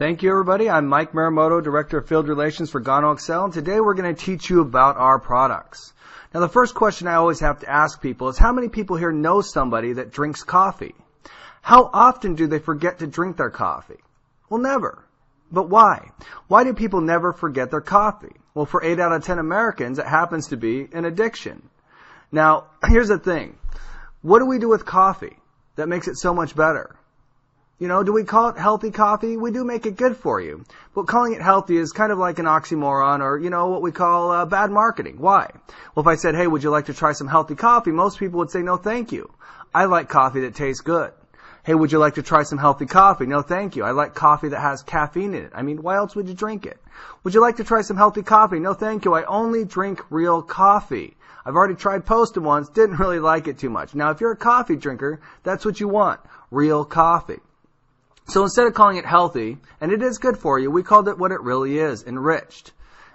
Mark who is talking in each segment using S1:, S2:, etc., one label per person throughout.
S1: Thank you, everybody. I'm Mike Marumoto, Director of Field Relations for Gano Excel, and today we're going to teach you about our products. Now, the first question I always have to ask people is, how many people here know somebody that drinks coffee? How often do they forget to drink their coffee? Well, never. But why? Why do people never forget their coffee? Well, for 8 out of 10 Americans, it happens to be an addiction. Now, here's the thing. What do we do with coffee that makes it so much better? You know, do we call it healthy coffee? We do make it good for you. But calling it healthy is kind of like an oxymoron, or, you know, what we call bad marketing. Why? Well, if I said, hey, would you like to try some healthy coffee? Most people would say, no, thank you. I like coffee that tastes good. Hey, would you like to try some healthy coffee? No, thank you. I like coffee that has caffeine in it. I mean, why else would you drink it? Would you like to try some healthy coffee? No, thank you. I only drink real coffee. I've already tried Posta once, didn't really like it too much. Now, if you're a coffee drinker, that's what you want, real coffee. So instead of calling it healthy, and it is good for you, we called it what it really is, enriched.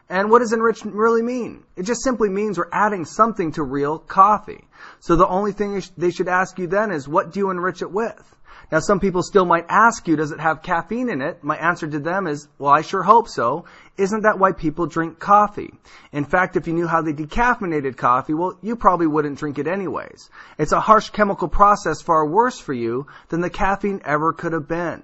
S1: And what does enriched really mean? It just simply means we're adding something to real coffee. So the only thing they should ask you then is, what do you enrich it with? Now, some people still might ask you, does it have caffeine in it? My answer to them is, well, I sure hope so. Isn't that why people drink coffee? In fact, if you knew how they decaffeinated coffee, well, you probably wouldn't drink it anyways. It's a harsh chemical process far worse for you than the caffeine ever could have been.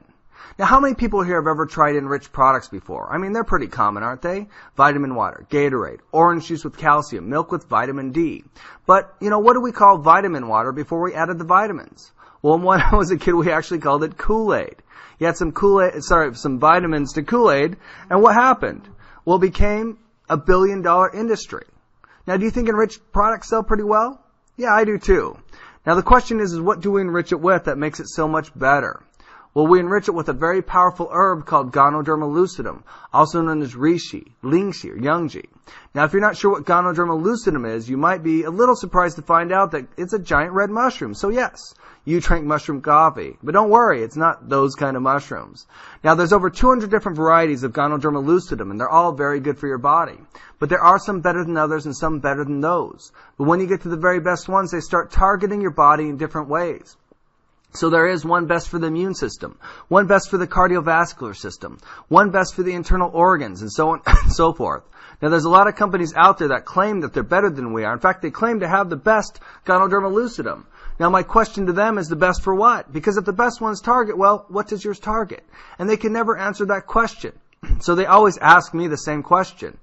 S1: Now, how many people here have ever tried enriched products before? I mean, they're pretty common, aren't they? Vitamin water, Gatorade, orange juice with calcium, milk with vitamin D. But, you know, what do we call vitamin water before we added the vitamins? Well, when I was a kid, we actually called it Kool-Aid. You had some some vitamins to Kool-Aid, and what happened? Well, it became a billion-dollar industry. Now, do you think enriched products sell pretty well? Yeah, I do too. Now, the question is what do we enrich it with that makes it so much better? Well, we enrich it with a very powerful herb called Ganoderma Lucidum, also known as reishi, lingxi, or yangji. Now, if you're not sure what Ganoderma Lucidum is, you might be a little surprised to find out that it's a giant red mushroom. So yes, you drink mushroom coffee. But don't worry, it's not those kind of mushrooms. Now, there's over 200 different varieties of Ganoderma Lucidum, and they're all very good for your body. But there are some better than others and some better than those. But when you get to the very best ones, they start targeting your body in different ways. So there is one best for the immune system, one best for the cardiovascular system, one best for the internal organs, and so on and so forth. Now, there's a lot of companies out there that claim that they're better than we are. In fact, they claim to have the best Ganoderma Lucidum. Now, my question to them is, the best for what? Because if the best ones target, well, what does yours target? And they can never answer that question. So they always ask me the same question.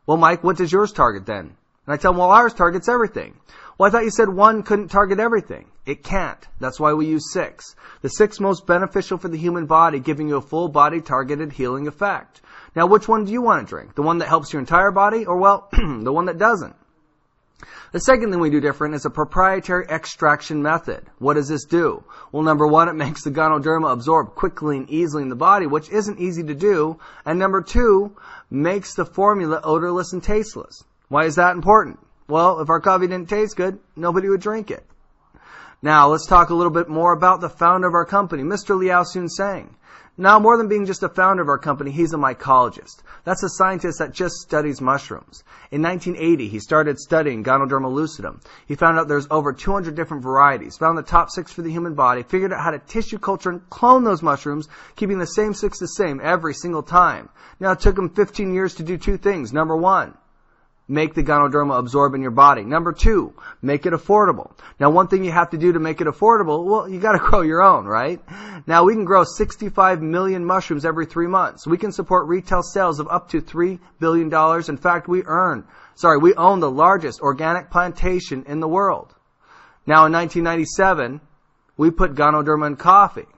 S1: Well, Mike, what does yours target then? And I tell them, well, ours targets everything. Well, I thought you said one couldn't target everything. It can't. That's why we use 6. The 6 most beneficial for the human body, giving you a full body targeted healing effect. Now, which one do you want to drink? The one that helps your entire body, or, well, the one that doesn't? The second thing we do different is a proprietary extraction method. What does this do? Well, number 1, it makes the Ganoderma absorb quickly and easily in the body, which isn't easy to do. And number 2, makes the formula odorless and tasteless. Why is that important? Well, if our coffee didn't taste good, nobody would drink it. Now, let's talk a little bit more about the founder of our company, Mr. Liao Sun-Sang. Now, more than being just a founder of our company, he's a mycologist. That's a scientist that just studies mushrooms. In 1980, he started studying Ganoderma Lucidum. He found out there's over 200 different varieties, found the top 6 for the human body, figured out how to tissue culture and clone those mushrooms, keeping the same 6 the same every single time. Now, it took him 15 years to do 2 things. Number 1, make the Ganoderma absorb in your body. Number 2, make it affordable. Now, one thing you have to do to make it affordable, well, you got to grow your own, right? Now, we can grow 65 million mushrooms every 3 months. We can support retail sales of up to $3 billion. In fact, we own the largest organic plantation in the world. Now, in 1997, we put Ganoderma in coffee.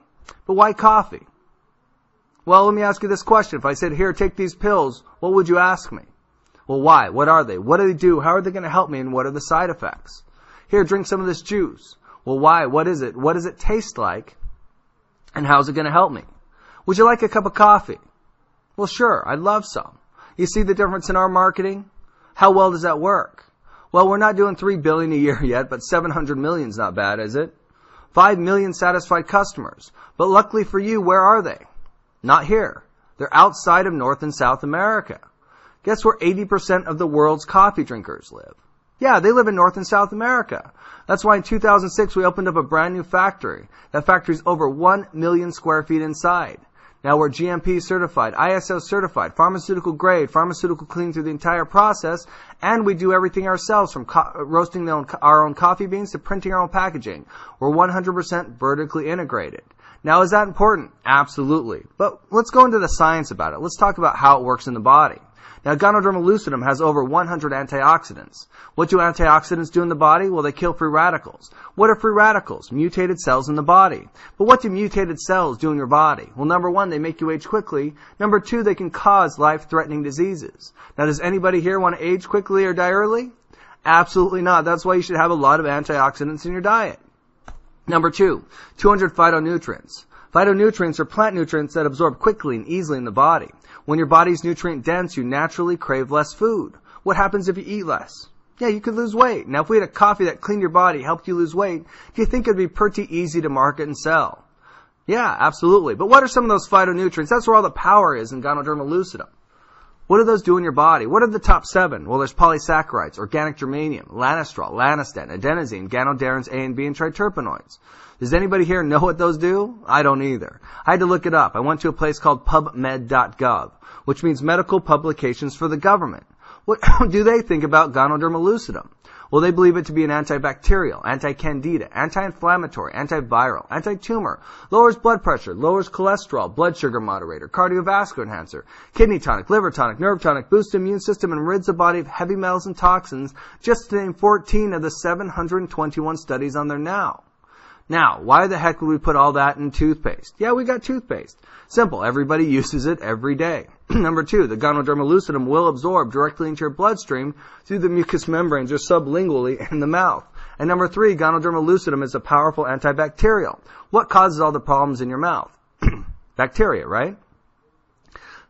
S1: But why coffee? Well, let me ask you this question. If I said, here, take these pills, what would you ask me? Well, why? What are they? What do they do? How are they going to help me? And what are the side effects? Here, drink some of this juice. Well, why? What is it? What does it taste like? And how's it going to help me? Would you like a cup of coffee? Well, sure. I'd love some. You see the difference in our marketing? How well does that work? Well, we're not doing $3 billion a year yet, but $700 million is not bad, is it? 5 million satisfied customers. But luckily for you, where are they? Not here. They're outside of North and South America. Guess where 80% of the world's coffee drinkers live? Yeah, they live in North and South America. That's why in 2006 we opened up a brand new factory. That factory's over 1 million square feet inside. Now we're GMP certified, ISO certified, pharmaceutical grade, pharmaceutical clean through the entire process, and we do everything ourselves from roasting our own coffee beans to printing our own packaging. We're 100% vertically integrated. Now is that important? Absolutely. But let's go into the science about it. Let's talk about how it works in the body. Now, Ganoderma Lucidum has over 100 antioxidants. What do antioxidants do in the body? Well, they kill free radicals. What are free radicals? Mutated cells in the body. But what do mutated cells do in your body? Well, number one, they make you age quickly. Number two, they can cause life-threatening diseases. Now, does anybody here want to age quickly or die early? Absolutely not. That's why you should have a lot of antioxidants in your diet. Number two, 200 phytonutrients. Phytonutrients are plant nutrients that absorb quickly and easily in the body. When your body's nutrient dense, you naturally crave less food. What happens if you eat less? Yeah, you could lose weight. Now, if we had a coffee that cleaned your body, helped you lose weight, do you think it'd be pretty easy to market and sell? Yeah, absolutely. But what are some of those phytonutrients? That's where all the power is in Ganoderma Lucidum. What do those do in your body? What are the top 7? Well, there's polysaccharides, organic germanium, lanostrol, lanasten, adenosine, ganoderins A and B, and triterpenoids. Does anybody here know what those do? I don't either. I had to look it up. I went to a place called pubmed.gov, which means Medical Publications for the Government. What do they think about Ganoderma Lucidum? Well, they believe it to be an antibacterial, anti-candida, anti-inflammatory, antiviral, anti-tumor, lowers blood pressure, lowers cholesterol, blood sugar moderator, cardiovascular enhancer, kidney tonic, liver tonic, nerve tonic, boosts the immune system, and rids the body of heavy metals and toxins, just to name 14 of the 721 studies on there now. Now, why the heck would we put all that in toothpaste? Yeah, we got toothpaste. Simple. Everybody uses it every day. Number 2, the Ganoderma Lucidum will absorb directly into your bloodstream through the mucous membranes or sublingually in the mouth. And number 3, Ganoderma Lucidum is a powerful antibacterial. What causes all the problems in your mouth? Bacteria, right?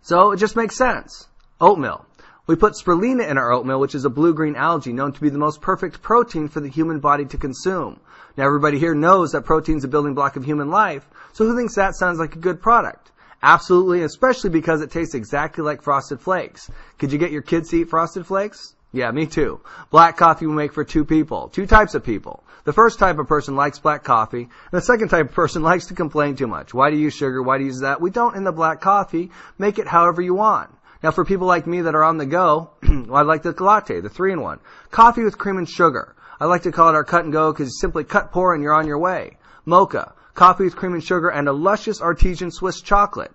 S1: So it just makes sense. Oatmeal. We put spirulina in our oatmeal, which is a blue-green algae known to be the most perfect protein for the human body to consume. Now, everybody here knows that protein is a building block of human life, so who thinks that sounds like a good product? Absolutely, especially because it tastes exactly like Frosted Flakes. Could you get your kids to eat Frosted Flakes? Yeah, me too. Black coffee will make for 2 people, 2 types of people. The first type of person likes black coffee, and the second type of person likes to complain too much. Why do you use sugar? Why do you use that? We don't in the black coffee. Make it however you want. Now, for people like me that are on the go, well, I like the latte, the 3-in-1. Coffee with cream and sugar. I like to call it our cut and go because you simply cut, pour, and you're on your way. Mocha. Coffee with cream and sugar and a luscious artesian Swiss chocolate.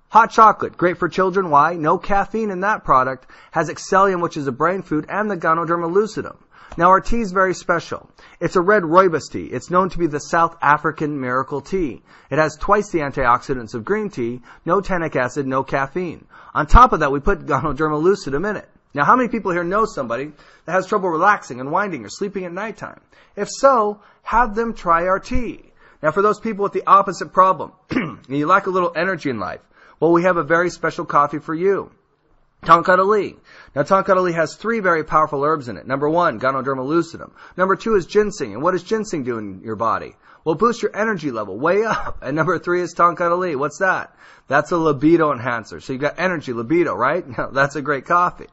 S1: Hot chocolate, great for children. Why? No caffeine in that product. Has Excellium, which is a brain food, and the Ganoderma Lucidum. Now, our tea is very special. It's a red rooibos tea. It's known to be the South African miracle tea. It has twice the antioxidants of green tea, no tannic acid, no caffeine. On top of that, we put Ganoderma Lucidum in it. Now, how many people here know somebody that has trouble relaxing, unwinding, or sleeping at nighttime? If so, have them try our tea. Now, for those people with the opposite problem, and you lack a little energy in life, well, we have a very special coffee for you. Tonkatali. Now, Tonkatali has 3 very powerful herbs in it. Number 1, Ganoderma Lucidum. Number 2 is ginseng. And what does ginseng do in your body? Well, boost your energy level way up. And number 3 is Tonkatali. What's that? That's a libido enhancer. So you've got energy, libido, right? That's a great coffee.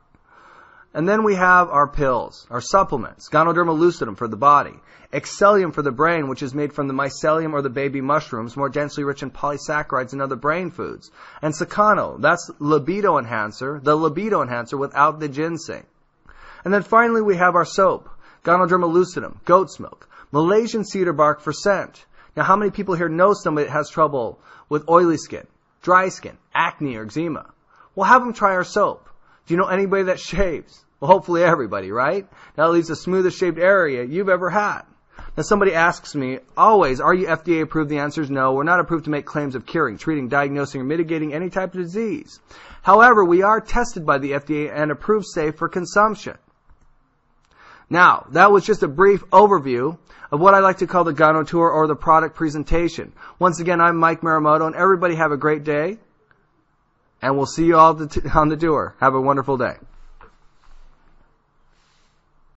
S1: And then we have our pills, our supplements. Ganoderma Lucidum for the body. Excellium for the brain, which is made from the mycelium or the baby mushrooms, more densely rich in polysaccharides and other brain foods. And Sakano, that's libido enhancer, the libido enhancer without the ginseng. And then finally we have our soap. Ganoderma Lucidum, goat's milk, Malaysian cedar bark for scent. Now, how many people here know somebody that has trouble with oily skin, dry skin, acne, or eczema? Well, have them try our soap. Do you know anybody that shaves? Well, hopefully everybody, right? Now, it leaves the smoothest shaved area you've ever had. Now, somebody asks me, always, are you FDA approved? The answer is no. We're not approved to make claims of curing, treating, diagnosing, or mitigating any type of disease. However, we are tested by the FDA and approved safe for consumption. Now, that was just a brief overview of what I like to call the Gano Tour or the product presentation. Once again, I'm Mike Marumoto, and everybody have a great day. And we'll see you all on the tour. Have a wonderful day.